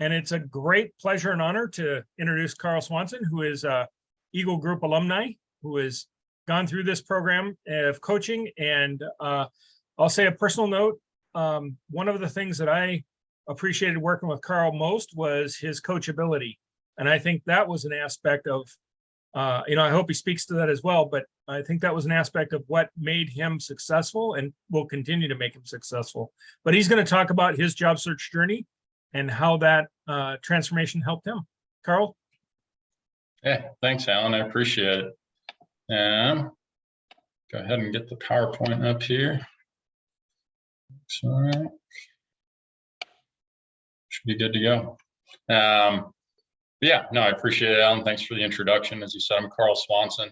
And it's a great pleasure and honor to introduce Carl Swanson, who is a Eagle Group alumni, who has gone through this program of coaching. And I'll say a personal note, one of the things that I appreciated working with Carl most was his coachability. And I think that was an aspect of, I hope he speaks to that as well, but I think that was an aspect of what made him successful and will continue to make him successful. But he's going to talk about his job search journey and how that transformation helped him. Carl? Yeah, thanks, Alan. I appreciate it. Go ahead and get the PowerPoint up here. All right. Should be good to go. Yeah, no, I appreciate it, Alan. Thanks for the introduction. As you said, I'm Carl Swanson.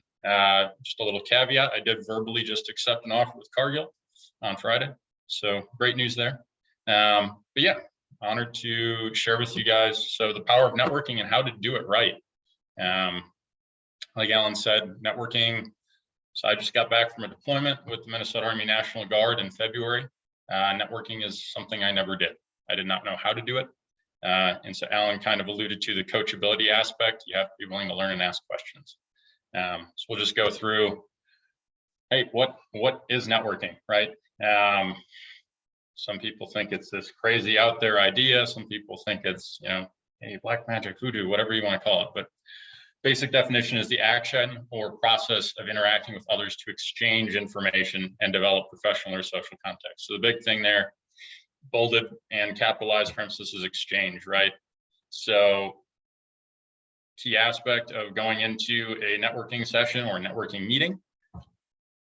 Just a little caveat, I did verbally just accept an offer with Cargill on Friday. So great news there. But yeah, honored to share with you guys. So the power of networking and how to do it right. Like Alan said, networking. So I just got back from a deployment with the Minnesota Army National Guard in February. Networking is something I never did. I did not know how to do it. And so Alan kind of alluded to the coachability aspect. You have to be willing to learn and ask questions. So we'll just go through, hey, what is networking, right? Some people think it's this crazy out there idea. Some people think it's, hey, black magic, voodoo, whatever you want to call it. But basic definition is the action or process of interacting with others to exchange information and develop professional or social context. So the big thing there, bolded and capitalized, for instance, is exchange, right? So key aspect of going into a networking session or networking meeting,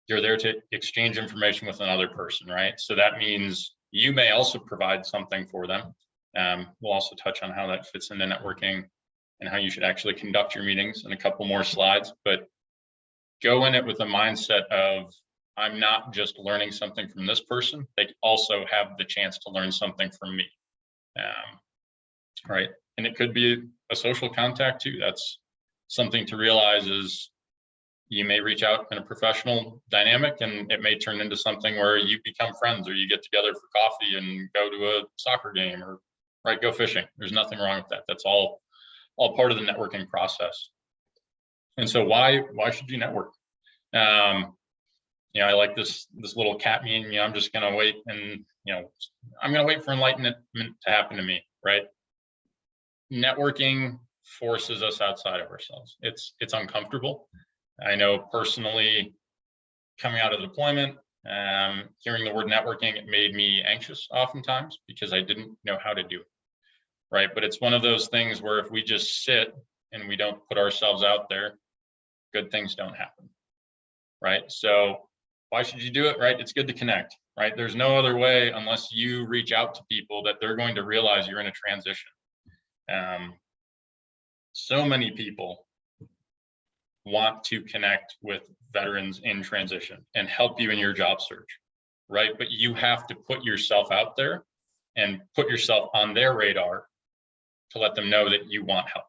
you're there to exchange information with another person, right? So that means you may also provide something for them. We'll also touch on how that fits into networking and how you should actually conduct your meetings in a couple more slides, but go in it with a mindset of, I'm not just learning something from this person, they also have the chance to learn something from me, right? And it could be a social contact too. That's something to realize is you may reach out in a professional dynamic and it may turn into something where you become friends or you get together for coffee and go to a soccer game or go fishing. There's nothing wrong with that. That's all part of the networking process. And so why should you network? I like this little cat meme, I'm just going to wait and, I'm going to wait for enlightenment to happen to me, right? Networking forces us outside of ourselves. It's uncomfortable. I know personally, coming out of deployment, hearing the word networking, it made me anxious oftentimes because I didn't know how to do it, right? But it's one of those things where if we just sit and we don't put ourselves out there, good things don't happen, right? So why should you do it, right? It's good to connect, right? There's no other way unless you reach out to people that they're going to realize you're in a transition. So many people want to connect with veterans in transition and help you in your job search, right? But you have to put yourself out there and put yourself on their radar to let them know that you want help.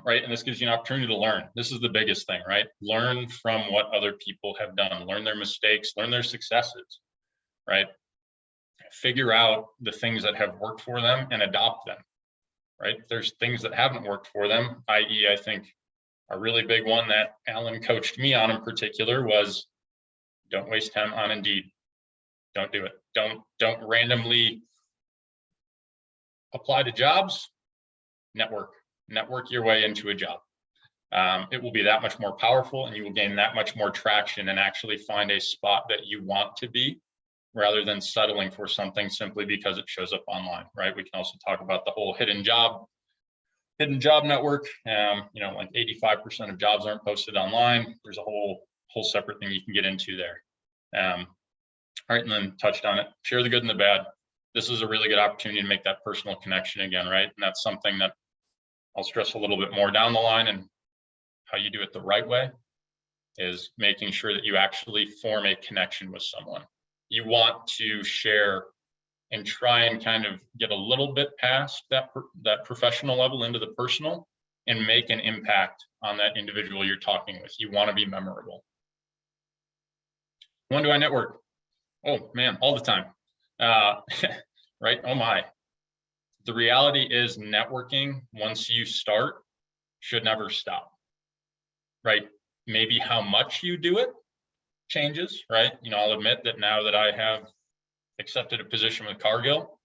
Right, and this gives you an opportunity to learn. This is the biggest thing, right? Learn from what other people have done, learn their mistakes, learn their successes, right? Figure out the things that have worked for them and adopt them, right? If there's things that haven't worked for them, i.e., I think a really big one that Alan coached me on in particular was don't waste time on Indeed. Don't do it. Don't randomly apply to jobs. Network your way into a job. It will be that much more powerful and you will gain that much more traction and actually find a spot that you want to be rather than settling for something simply because it shows up online, right? We can also talk about the whole hidden job network. Like 85% of jobs aren't posted online. There's a whole separate thing you can get into there. All right, and then touched on it, share the good and the bad. This is a really good opportunity to make that personal connection again, right? And that's something that I'll stress a little bit more down the line, and how you do it the right way is making sure that you actually form a connection with someone. You want to share and try and kind of get a little bit past that professional level into the personal and make an impact on that individual you're talking with. You want to be memorable. When do I network? Oh man, all the time. Right? Oh my. the reality is networking, once you start, should never stop, right? Maybe how much you do it changes, right? I'll admit that now that I have accepted a position with Cargill,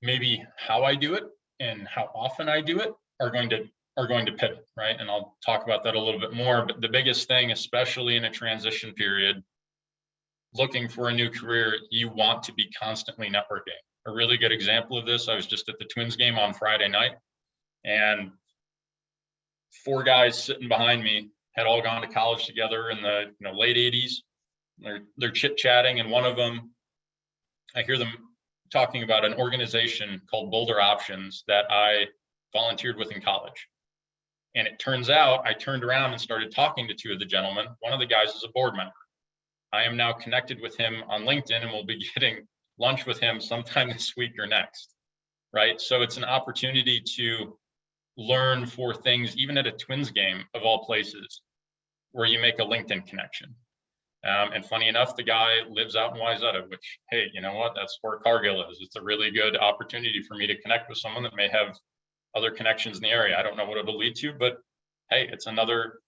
maybe how I do it and how often I do it are going to pivot, right? And I'll talk about that a little bit more. But the biggest thing, especially in a transition period, looking for a new career, you want to be constantly networking. A really good example of this, I was just at the Twins game on Friday night, and 4 guys sitting behind me had all gone to college together in the late 80s. They're chit-chatting, and one of them, I hear them talking about an organization called Boulder Options that I volunteered with in college. And it turns out I turned around and started talking to 2 of the gentlemen. One of the guys is a board member. I am now connected with him on LinkedIn and will be getting lunch with him sometime this week or next, right? So it's an opportunity to learn for things, even at a Twins game of all places, where you make a LinkedIn connection. And funny enough, the guy lives out in Wayzata, which, hey, you know what? That's where Cargill is. It's a really good opportunity for me to connect with someone that may have other connections in the area. I don't know what it'll lead to, but hey, it's another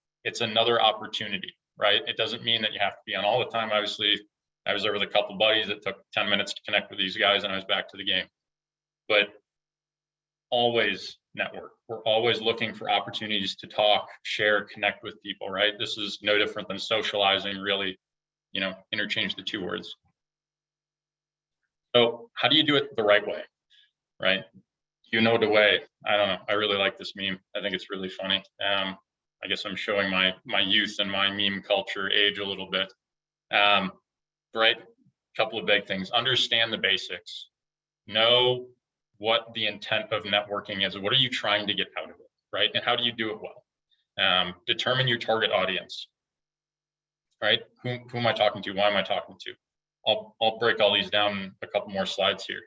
opportunity, right? It doesn't mean that you have to be on all the time. Obviously, I was there with a couple buddies. It took 10 minutes to connect with these guys and I was back to the game. But always network. We're always looking for opportunities to talk, share, connect with people, right? This is no different than socializing, really, interchange the 2 words. So how do you do it the right way, right? The way. I don't know. I really like this meme. I think it's really funny. I guess I'm showing my youth and my meme culture age a little bit. Right? A couple of big things. Understand the basics. Know what the intent of networking is. What are you trying to get out of it, right? And how do you do it well? Determine your target audience, right? Who am I talking to? Why am I talking to? I'll break all these down in a couple more slides here.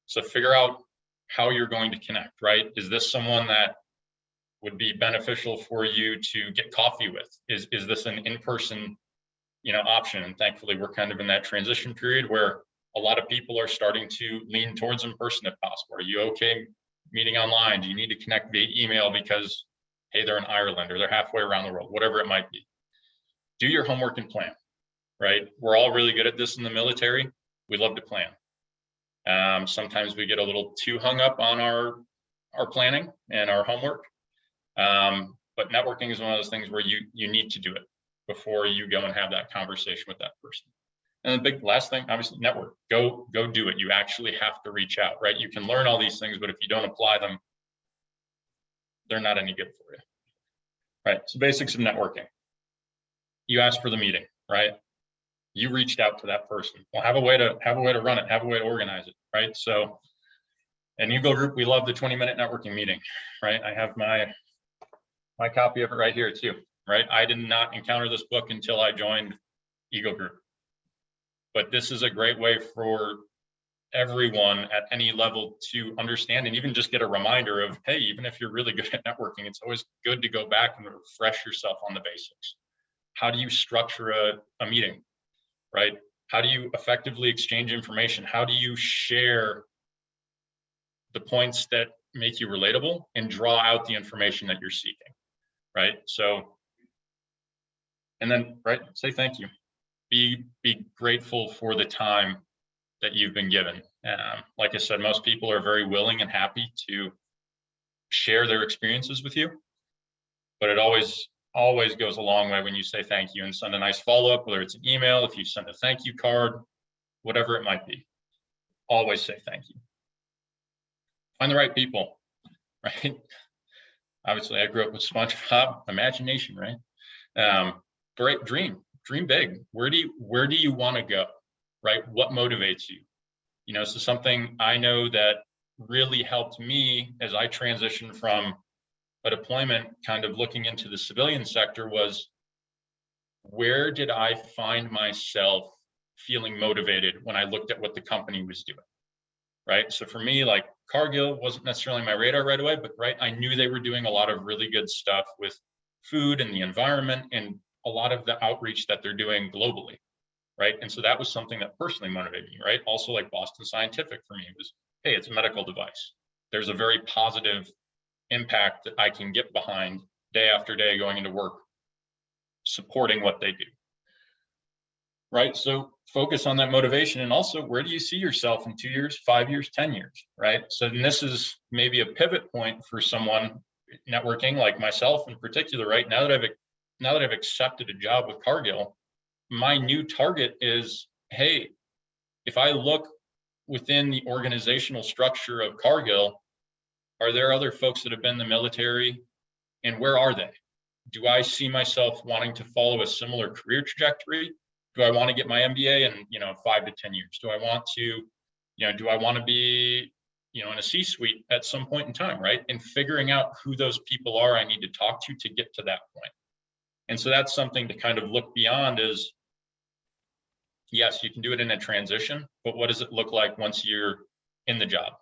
So figure out how you're going to connect, right? Is this someone that would be beneficial for you to get coffee with? Is this an in-person, option? And thankfully, we're kind of in that transition period where a lot of people are starting to lean towards in person if possible. Are you okay meeting online? Do you need to connect via email because, hey, they're in Ireland or they're halfway around the world, whatever it might be? Do your homework and plan, right? We're all really good at this in the military. We love to plan. Sometimes we get a little too hung up on our planning and our homework. But networking is one of those things where you need to do it before you go and have that conversation with that person. And the big last thing, obviously, network. Go do it. You actually have to reach out, right? You can learn all these things, but if you don't apply them, they're not any good for you, right? So basics of networking. You asked for the meeting, right? You reached out to that person. Well, have a way to run it, have a way to organize it, right? So in Eagle Group, we love the 20-minute networking meeting, right? I have my copy of it right here too, right? I did not encounter this book until I joined Eagle Group. But this is a great way for everyone at any level to understand and even just get a reminder of, hey, even if you're really good at networking, it's always good to go back and refresh yourself on the basics. How do you structure a meeting, right? How do you effectively exchange information? How do you share the points that make you relatable and draw out the information that you're seeking, right? So, and then, right, say thank you. Be grateful for the time that you've been given. Like I said, most people are very willing and happy to share their experiences with you, but it always goes a long way when you say thank you and send a nice follow-up, whether it's an email, if you send a thank you card, whatever it might be. Always say thank you. Find the right people, right? Obviously, I grew up with SpongeBob. Imagination, right? Great dream big. Where do you want to go, right? What motivates you? So something I know that really helped me as I transitioned from a deployment kind of looking into the civilian sector was, where did I find myself feeling motivated when I looked at what the company was doing, right? So for me, like Cargill wasn't necessarily on my radar right away, but right, I knew they were doing a lot of really good stuff with food and the environment and a lot of the outreach that they're doing globally, right? And so that was something that personally motivated me, right? Also, like Boston Scientific for me was hey, it's a medical device. There's a very positive impact that I can get behind day after day going into work, supporting what they do. Right? So focus on that motivation. And also, where do you see yourself in 2 years, 5 years, 10 years? Right? So this is maybe a pivot point for someone networking like myself in particular, right? Now that I've accepted a job with Cargill, my new target is, hey, if I look within the organizational structure of Cargill, are there other folks that have been in the military, and where are they? Do I see myself wanting to follow a similar career trajectory? Do I want to get my MBA in 5 to 10 years? Do I want to be in a C-suite at some point in time, right? And figuring out who those people are I need to talk to get to that point. And so that's something to kind of look beyond is, yes, you can do it in a transition, but what does it look like once you're in the job,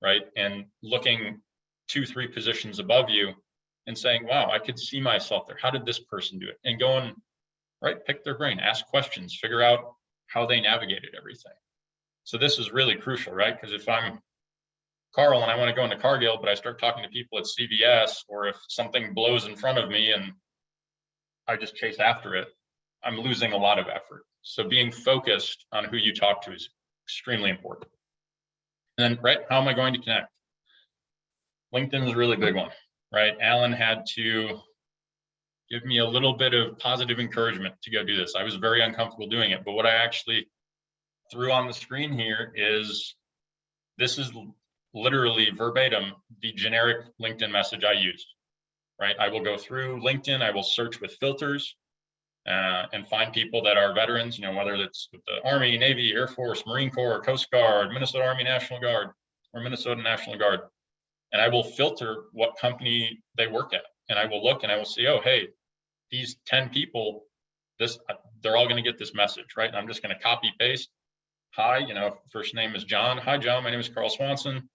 right? And looking 2-3 positions above you and saying, wow, I could see myself there. How did this person do it? And going, right, pick their brain, ask questions, figure out how they navigated everything. So this is really crucial, right? Because if I'm Carl and I want to go into Cargill, but I start talking to people at CVS, or if something blows in front of me and I just chase after it, I'm losing a lot of effort. So being focused on who you talk to is extremely important. And then, right, how am I going to connect? LinkedIn is a really big one, right? Alan had to give me a little bit of positive encouragement to go do this. I was very uncomfortable doing it, but what I actually threw on the screen here is, this is literally verbatim the generic LinkedIn message I use, right? I will go through LinkedIn, I will search with filters and find people that are veterans, whether it's with the Army, Navy, Air Force, Marine Corps, Coast Guard, Minnesota Army National Guard, or Minnesota National Guard. And I will filter what company they work at. And I will look and I will see, oh, hey, these 10 people, they're all going to get this message, right? And I'm just going to copy paste. Hi, first name is John. Hi, John. My name is Carl Swanson.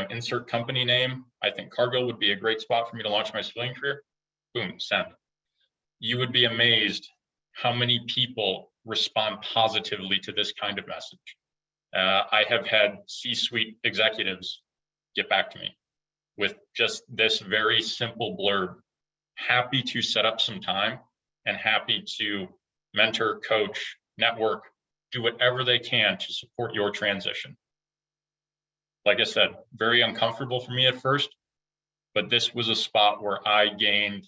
Insert company name. I think Cargill would be a great spot for me to launch my civilian career. Boom, send. You would be amazed how many people respond positively to this kind of message. I have had C-suite executives get back to me with just this very simple blurb. Happy to set up some time and happy to mentor, coach, network, do whatever they can to support your transition. Like I said, very uncomfortable for me at first, but this was a spot where I gained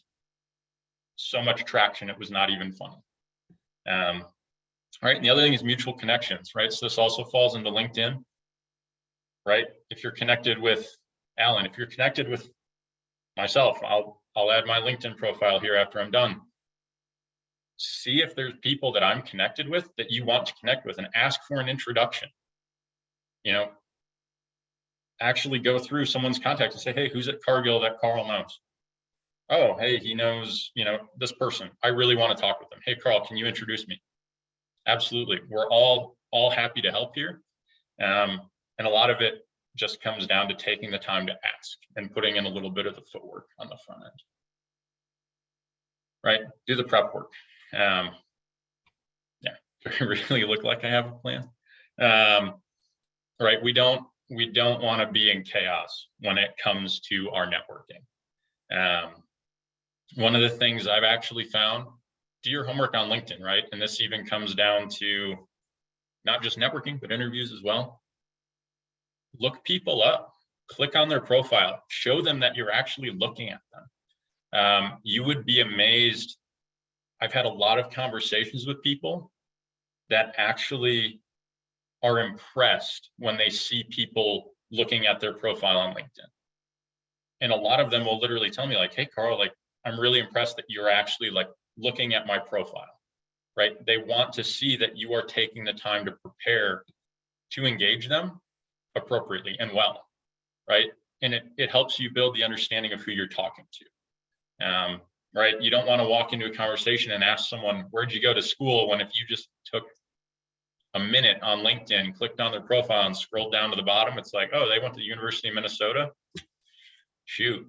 so much traction, it was not even funny. Right, and the other thing is mutual connections, right? So this also falls into LinkedIn, right? If you're connected with Alan, if you're connected with myself, I'll add my LinkedIn profile here after I'm done. See if there's people that I'm connected with that you want to connect with, and ask for an introduction. Actually go through someone's contact and say, hey, who's at Cargill that Carl knows? Oh, hey, he knows, this person. I really want to talk with them. Hey, Carl, can you introduce me? Absolutely. We're all happy to help here. And a lot of it just comes down to taking the time to ask and putting in a little bit of the footwork on the front end. Right? Do the prep work. Yeah, do I really look like I have a plan? Right? We don't want to be in chaos when it comes to our networking. One of the things I've actually found, do your homework on LinkedIn, right? And this even comes down to not just networking, but interviews as well. Look people up, click on their profile, show them that you're actually looking at them. You would be amazed. I've had a lot of conversations with people that actually are impressed when they see people looking at their profile on LinkedIn. And a lot of them will literally tell me, like, hey, Carl, like, I'm really impressed that you're actually like looking at my profile, right? They want to see that you are taking the time to prepare to engage them appropriately and well, right? And it helps you build the understanding of who you're talking to, right? You don't want to walk into a conversation and ask someone, where'd you go to school? When if you just took a minute on LinkedIn, clicked on their profile and scrolled down to the bottom, it's like, oh, they went to the University of Minnesota. Shoot,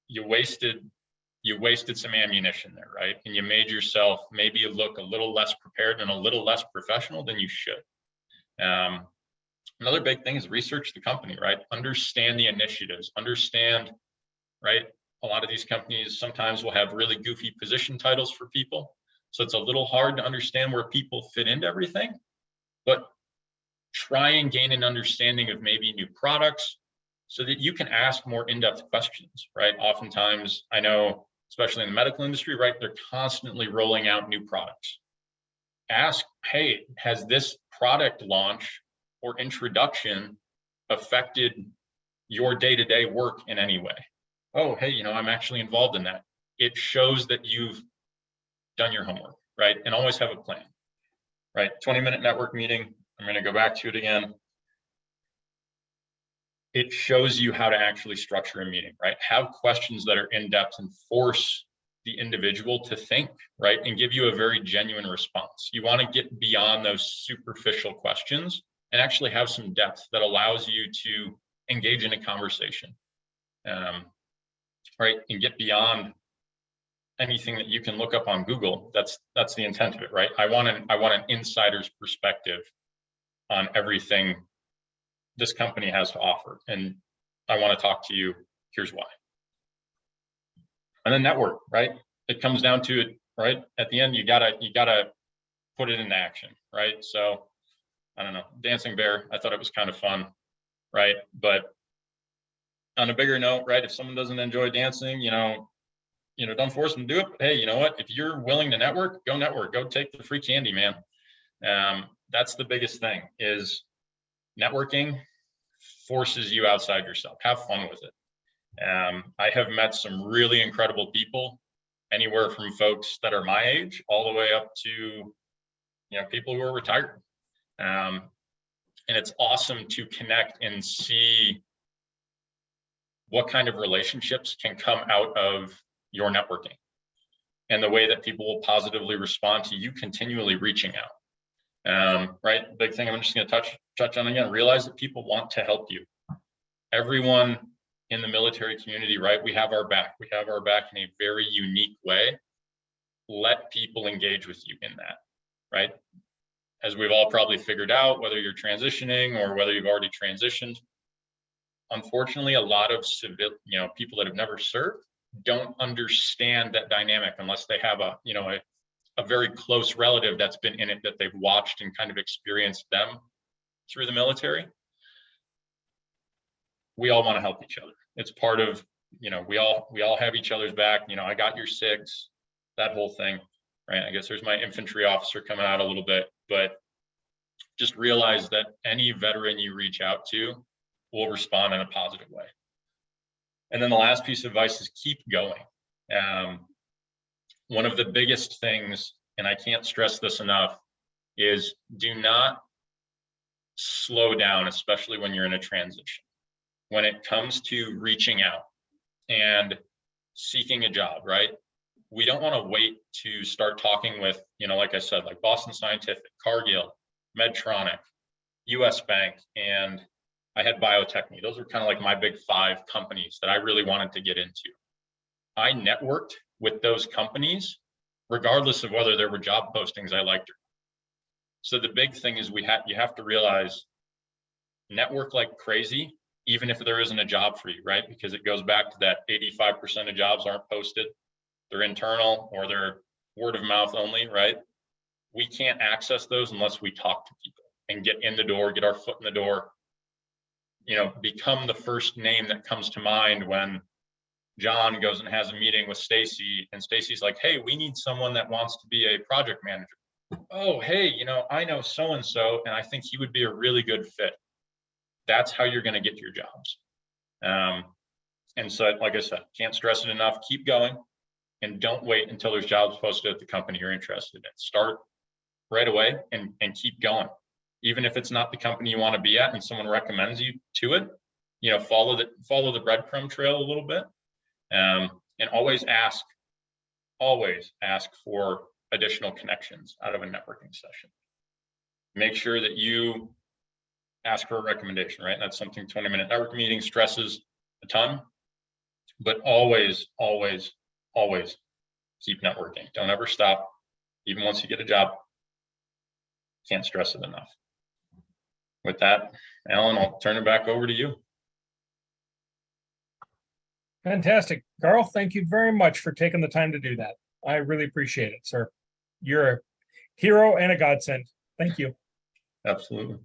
you wasted some ammunition there, right? And you made yourself maybe look a little less prepared and a little less professional than you should. Another big thing is research the company, right? Understand the initiatives, understand, right? A lot of these companies sometimes will have really goofy position titles for people. So it's a little hard to understand where people fit into everything, but try and gain an understanding of maybe new products so that you can ask more in-depth questions, right? Oftentimes, I know, especially in the medical industry, right, they're constantly rolling out new products. Ask, hey, has this product launch or introduction affected your day-to-day work in any way? Oh, hey, you know, I'm actually involved in that. It shows that you've done your homework, right? And always have a plan, right? 20-minute network meeting. I'm going to go back to it again. It shows you how to actually structure a meeting, right? Have questions that are in depth and force the individual to think, right? And give you a very genuine response. You want to get beyond those superficial questions and actually have some depth that allows you to engage in a conversation, right? And get beyond anything that you can look up on Google. That's the intent of it, right? I want an insider's perspective on everything this company has to offer, and I want to talk to you. Here's why. And then network, right? It comes down to it, right? At the end, you gotta put it into action, right? So I don't know, Dancing Bear, I thought it was kind of fun, right? But on a bigger note, right? If someone doesn't enjoy dancing, don't force them to do it. But hey, you know what? If you're willing to network, go take the free candy, man. That's the biggest thing is networking forces you outside yourself. Have fun with it. I have met some really incredible people, anywhere from folks that are my age all the way up to, people who are retired. And it's awesome to connect and see what kind of relationships can come out of your networking and the way that people will positively respond to you continually reaching out. Right. Big thing I'm just going to touch on again, realize that people want to help you. Everyone in the military community, right? We have our back. We have our back in a very unique way. Let people engage with you in that, right? As we've all probably figured out, whether you're transitioning or whether you've already transitioned, unfortunately, a lot of people that have never served don't understand that dynamic unless they have a very close relative that's been in it, that they've watched and kind of experienced them through the military. We all want to help each other. It's part of, we all have each other's back. I got your six, that whole thing, right? I guess there's my infantry officer coming out a little bit, but just realize that any veteran you reach out to will respond in a positive way. And then the last piece of advice is keep going. One of the biggest things, and I can't stress this enough, is do not slow down, especially when you're in a transition. When it comes to reaching out and seeking a job, right? We don't want to wait to start talking with, like I said, like Boston Scientific, Cargill, Medtronic, US Bank, and I had Biotechne. Those were kind of like my big 5 companies that I really wanted to get into. I networked with those companies, regardless of whether there were job postings I liked. So the big thing is you have to realize, network like crazy, even if there isn't a job for you, right? Because it goes back to that 85% of jobs aren't posted. They're internal or they're word of mouth only, right? We can't access those unless we talk to people and get in the door, get our foot in the door, become the first name that comes to mind when John goes and has a meeting with Stacy and Stacy's like, hey, we need someone that wants to be a project manager. Oh, hey, I know so-and-so, and I think he would be a really good fit. That's how you're going to get your jobs. And so, like I said, can't stress it enough. Keep going and don't wait until there's jobs posted at the company you're interested in. Start right away and keep going. Even if it's not the company you want to be at and someone recommends you to it, follow the breadcrumb trail a little bit. And always ask for additional connections out of a networking session. Make sure that you ask for a recommendation, right? That's something 20-minute network meeting stresses a ton, but always keep networking. Don't ever stop, even once you get a job. Can't stress it enough. With that, Alan, I'll turn it back over to you. Fantastic. Carl, thank you very much for taking the time to do that. I really appreciate it, sir. You're a hero and a godsend. Thank you. Absolutely.